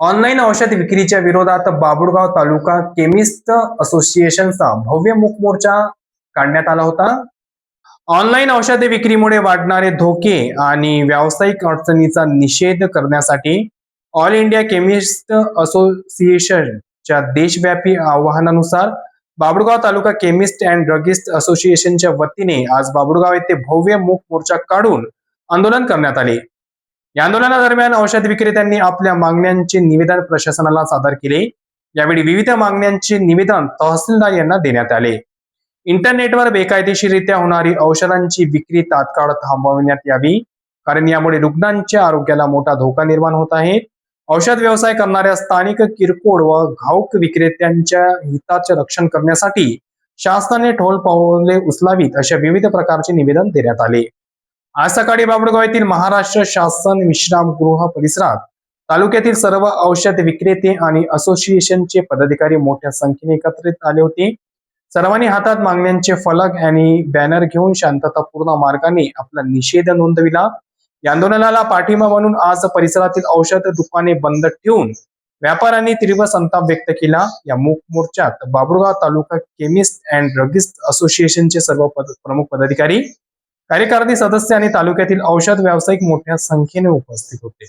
Online औषध विक्रीच्या विरोधात बाभुळगाव तालुका केमिस्ट असोसिएशनचा भव्य मूक मोर्चा काढण्यात आला होता. ऑनलाईन औषध विक्रीमुळे वाढणारे धोके आणि व्यावसायिक अडचणीचा निषेध करण्यासाठी ऑल इंडिया केमिस्ट असोसिएशनच्या देशव्यापी आवाहनानुसार बाभुळगाव तालुका केमिस्ट अँड ड्रगिस्ट असोसिएशनच्या वतीने आज बाभुळगाव येथे भव्य मूक मोर्चा काढून आंदोलन करण्यात आले. या आंदोलनादरम्यान औषध विक्रेत्यांनी आपल्या मागण्यांचे निवेदन प्रशासनाला सादर केले. यावेळी विविध मागण्यांचे निवेदन तहसीलदार यांना देण्यात आले. इंटरनेटवर बेकायदेशीररित्या होणारी औषधांची विक्री तात्काळ थांबवण्यात यावी, कारण यामुळे रुग्णांच्या आरोग्याला मोठा धोका निर्माण होत आहे. औषध व्यवसाय करणाऱ्या स्थानिक किरकोळ व घाऊक विक्रेत्यांच्या हिताचे रक्षण करण्यासाठी शासनाने ठोस पावले उचलावीत, अशा विविध प्रकारचे निवेदन देण्यात आले. आज सकाळी बाभुळगाव येथील महाराष्ट्र शासन विश्रामगृह परिसरात तालुक्यातील सर्व औषध विक्रेते आणि असोसिएशनचे पदाधिकारी मोठ्या संख्येने एकत्रित आले होते. सर्वांनी हातात मागण्यांचे फलक आणि बॅनर घेऊन शांततापूर्ण मार्गाने आपला निषेध नोंदविला. या आंदोलनाला पाठिंबा म्हणून आज परिसरातील औषध दुकाने बंद ठेवून व्यापाऱ्यांनी तीव्र संताप व्यक्त केला. या मूक मोर्चात बाभुळगाव तालुका केमिस्ट अँड ड्रगिस्ट असोसिएशनचे सर्व प्रमुख पदाधिकारी, कार्यकारिणी सदस्य आणि तालुक्यातील औषध व्यावसायिक मोठ्या संख्येने उपस्थित होते.